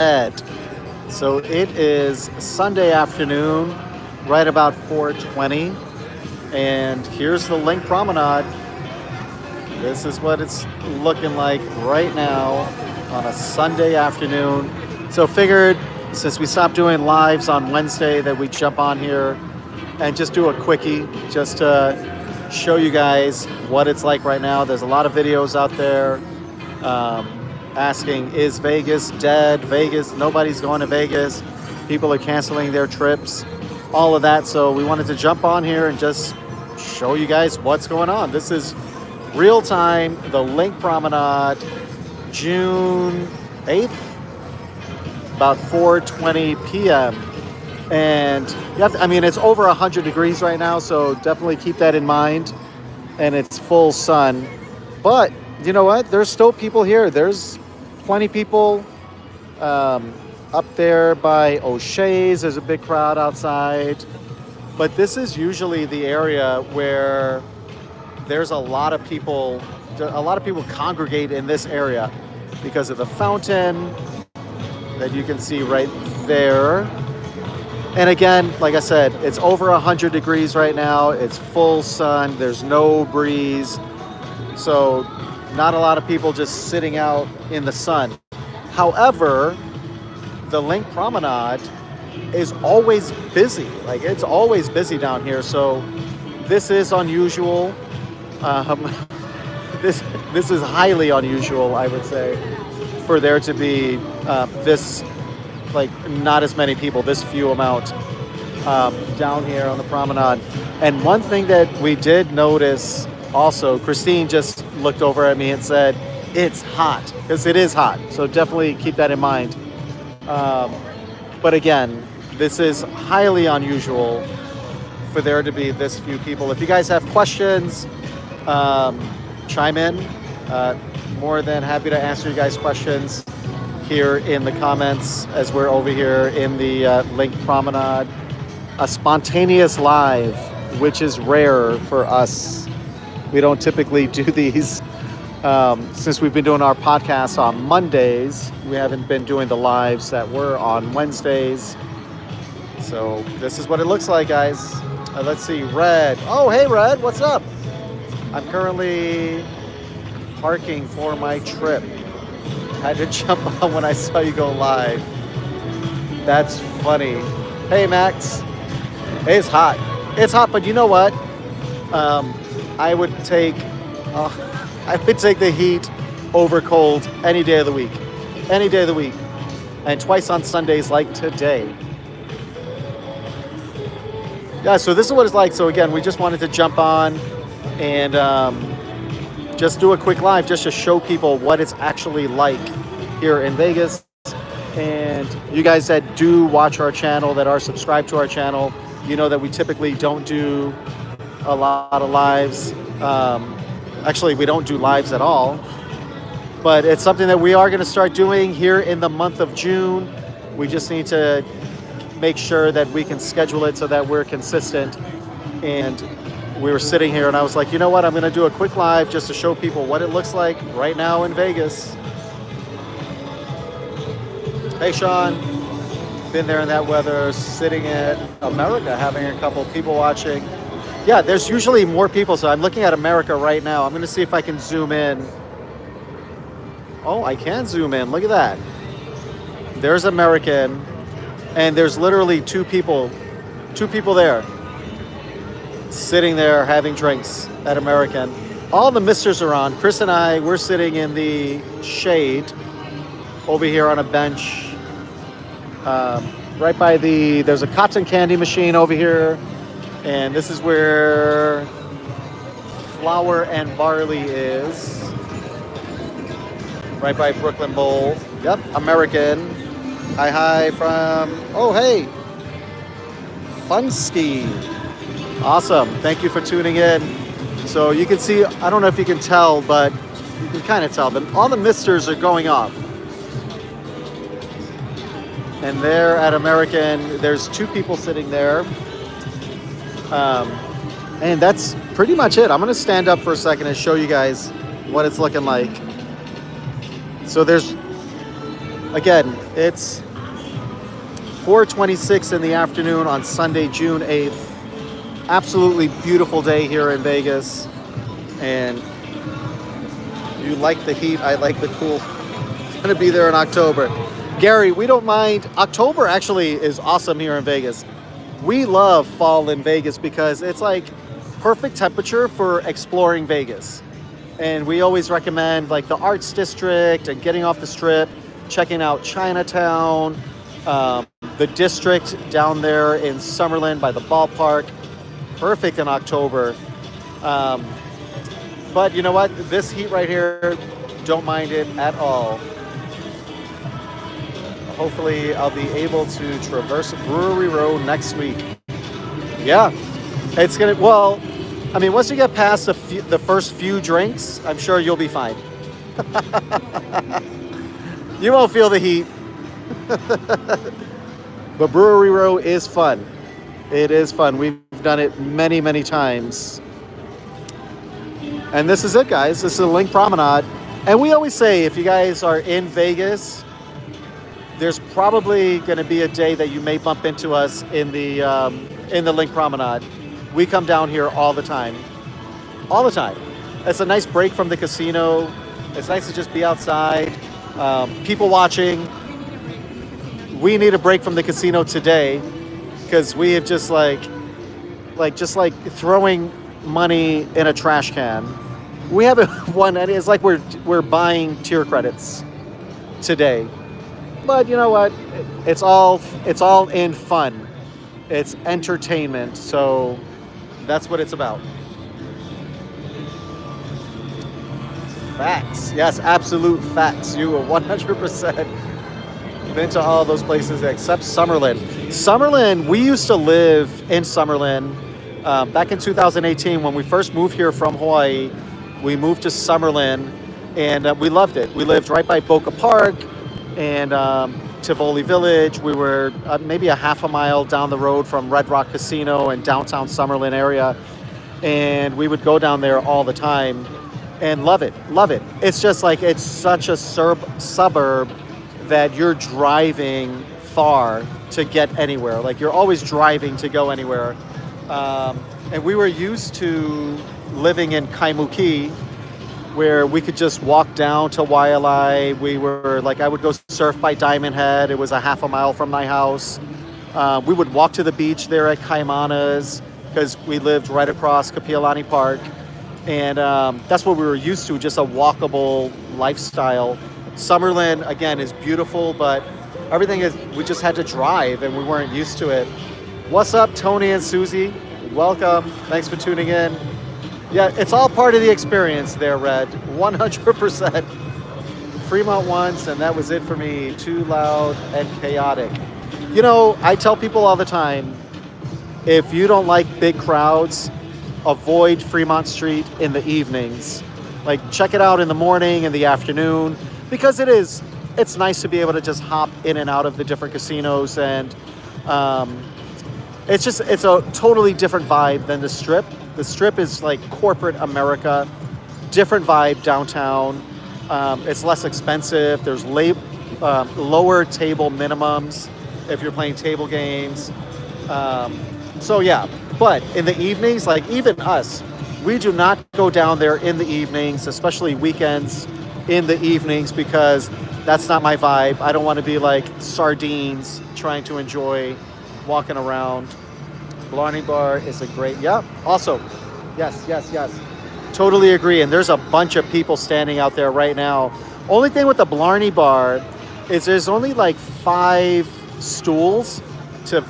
So it is Sunday afternoon, right about 4:20, and here's the Linq Promenade. This is what it's looking like right now on a Sunday afternoon. So figured since we stopped doing lives on Wednesday that we'd jump on here and just do a quickie just to show you guys what it's like right now. There's a lot of videos out there asking, is Vegas dead? Vegas, nobody's going to Vegas. People are canceling their trips, all of that. So we wanted to jump on here and just show you guys what's going on. This is real time, the Linq Promenade, June 8th, about 4:20 p.m. And you have to, I mean, it's over 100 degrees right now, so definitely keep that in mind. And it's full sun. But you know what? There's still people here. There's plenty of people up there by O'Shea's. There's a big crowd outside. But this is usually the area where there's a lot of people congregate in this area because of the fountain that you can see right there. And again, like I said, it's over 100 degrees right now. It's full sun. There's no breeze. So not a lot of people just sitting out in the sun. However, the Linq Promenade is always busy. Like, it's always busy down here. So this is unusual. This is highly unusual, I would say, for there to be this, like, not as many people, this few amount down here on the promenade. And one thing that we did notice also, Christine just looked over at me and said, it's hot, because it is hot. So definitely keep that in mind. But again, this is highly unusual for there to be this few people. If you guys have questions, chime in. More than happy to answer you guys' questions here in the comments as we're over here in the Linq Promenade. A spontaneous live, which is rare for us. We don't typically do these. Since we've been doing our podcasts on Mondays, we haven't been doing the lives that were on Wednesdays. So this is what it looks like, guys. Let's see, Red. Oh, hey, Red, what's up? I'm currently parking for my trip. Had to jump on when I saw you go live. That's funny. Hey, Max. It's hot. It's hot, but you know what? I would take the heat over cold any day of the week. Any day of the week. And twice on Sundays like today. Yeah, so this is what it's like. So again, we just wanted to jump on and just do a quick live just to show people what it's actually like here in Vegas. And you guys that do watch our channel, that are subscribed to our channel, you know that we typically don't do a lot of lives. Actually, we don't do lives at all. But it's something that we are going to start doing here in the month of June. We just need to make sure that we can schedule it so that we're consistent. And we were sitting here and I was like, you know what? I'm going to do a quick live just to show people what it looks like right now in Vegas. Hey, Sean. Been there in that weather, sitting in America, having a couple people watching. Yeah, there's usually more people. So I'm looking at America right now. I'm going to see if I can zoom in. Oh, I can zoom in. Look at that. There's American. And there's literally two people there. Sitting there having drinks at American. All the misters are on. Chris and I, we're sitting in the shade over here on a bench. Right by there's a cotton candy machine over here. And this is where Flour and Barley is. Right by Brooklyn Bowl. Yep, American. Hi from, oh, hey, Funski. Awesome. Thank you for tuning in. So you can see, I don't know if you can tell, but you can kind of tell them. All the misters are going off. And there at American, there's two people sitting there. And that's pretty much it. I'm going to stand up for a second and show you guys what it's looking like. So there's again, it's 4:26 in the afternoon on Sunday, June 8th. Absolutely beautiful day here in Vegas. And you like the heat, I like the cool. It's gonna be there in October. Gary, we don't mind. October actually is awesome here in Vegas. We love fall in Vegas because it's like perfect temperature for exploring Vegas. And we always recommend like the Arts District and getting off the Strip, checking out Chinatown, the district down there in Summerlin by the ballpark. Perfect in October. But you know what? This heat right here, don't mind it at all. Hopefully I'll be able to traverse Brewery Road next week. Yeah, it's gonna, well, I mean, once you get past the first few drinks, I'm sure you'll be fine. You won't feel the heat. But Brewery Row is fun. It is fun. We've done it many, many times. And this is it, guys. This is the Linq Promenade. And we always say, if you guys are in Vegas, there's probably going to be a day that you may bump into us in the Linq Promenade. We come down here all the time. All the time. It's a nice break from the casino. It's nice to just be outside. People watching. We need a break from the casino today because we have just like throwing money in a trash can. We haven't won any. It's like we're buying tier credits today. But you know what? It's all in fun. It's entertainment. So that's what it's about. Facts. Yes, absolute facts. You are 100% been to all those places except Summerlin. Summerlin, we used to live in Summerlin back in 2018 when we first moved here from Hawaii. We moved to Summerlin and we loved it. We lived right by Boca Park and Tivoli Village. We were maybe a half a mile down the road from Red Rock Casino and downtown Summerlin area. And we would go down there all the time and love it, love it. It's just like, it's such a suburb that you're driving far to get anywhere. Like you're always driving to go anywhere. And we were used to living in Kaimuki, where we could just walk down to Waialae. We were like, I would go surf by Diamond Head. It was a half a mile from my house. We would walk to the beach there at Kaimana's because we lived right across Kapiolani Park. And that's what we were used to, just a walkable lifestyle. Summerlin, again, is beautiful, but everything is, we just had to drive and we weren't used to it. What's up, Tony and Susie? Welcome. Thanks for tuning in. Yeah, it's all part of the experience there, Red. 100%. Fremont once, and that was it for me. Too loud and chaotic. You know, I tell people all the time, if you don't like big crowds, avoid Fremont Street in the evenings. Like, check it out in the morning and the afternoon, because it's nice to be able to just hop in and out of the different casinos, and it's a totally different vibe than the Strip. The Strip is like corporate America, different vibe downtown. It's less expensive. There's lower table minimums if you're playing table games. So yeah, but in the evenings, like even us, we do not go down there in the evenings, especially weekends in the evenings, because that's not my vibe. I don't want to be like sardines trying to enjoy walking around. Blarney Bar is a great, yeah, also, yes. Totally agree, and there's a bunch of people standing out there right now. Only thing with the Blarney Bar is there's only like 5 stools to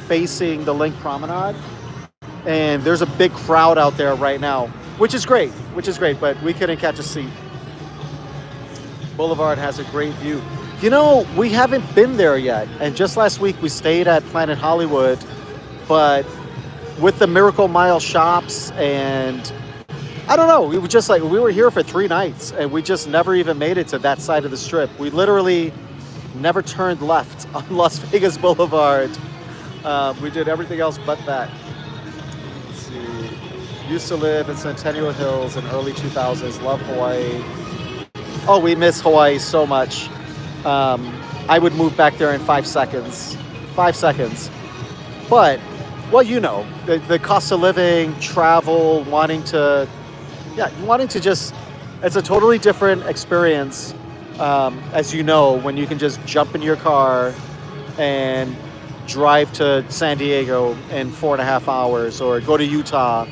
facing the Linq Promenade, and there's a big crowd out there right now, which is great, but we couldn't catch a seat. Boulevard has a great view. You know, we haven't been there yet, and just last week we stayed at Planet Hollywood, but with the Miracle Mile shops, and I don't know, we were here for 3 nights and we just never even made it to that side of the Strip. We literally never turned left on Las Vegas Boulevard. We did everything else but that. Let's see. Used to live in Centennial Hills in early 2000s. Love Hawaii. Oh, we miss Hawaii so much. I would move back there in 5 seconds. 5 seconds. But, well, you know, the cost of living, travel, wanting to just, it's a totally different experience, as you know, when you can just jump in your car and drive to San Diego in 4.5 hours, or go to Utah,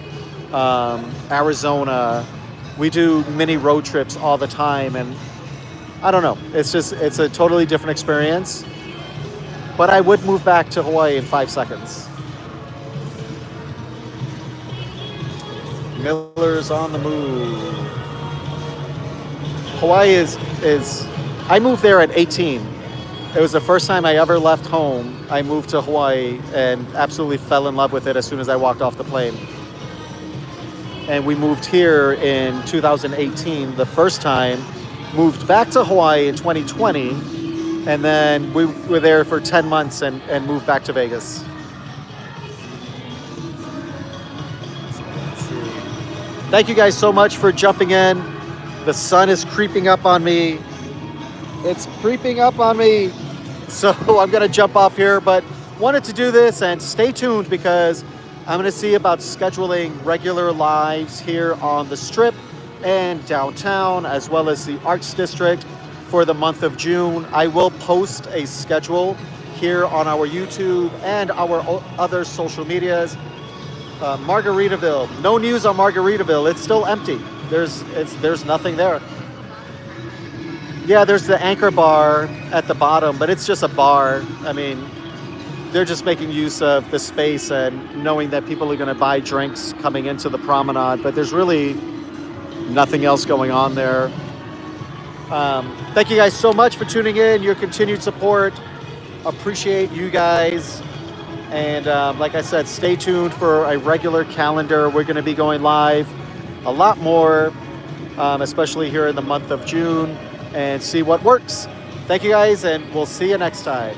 Arizona. We do mini road trips all the time, and I don't know, it's a totally different experience. But I would move back to Hawaii in 5 seconds. Miller's on the move. Hawaii is I moved there at 18. It was the first time I ever left home. I moved to Hawaii and absolutely fell in love with it as soon as I walked off the plane. And we moved here in 2018, the first time, moved back to Hawaii in 2020, and then we were there for 10 months and moved back to Vegas. Thank you guys so much for jumping in. The sun is creeping up on me. It's creeping up on me. So I'm gonna jump off here, but wanted to do this, and stay tuned because I'm gonna see about scheduling regular lives here on the Strip and downtown, as well as the Arts District for the month of June. I will post a schedule here on our YouTube and our other social medias. Margaritaville, no news on Margaritaville. It's still empty. There's nothing there. Yeah, there's the Anchor Bar at the bottom, but it's just a bar. I mean, they're just making use of the space and knowing that people are going to buy drinks coming into the promenade, but there's really nothing else going on there. Thank you guys so much for tuning in, your continued support. Appreciate you guys. And like I said, stay tuned for a regular calendar. We're going to be going live a lot more, especially here in the month of June, and see what works. Thank you guys, and we'll see you next time.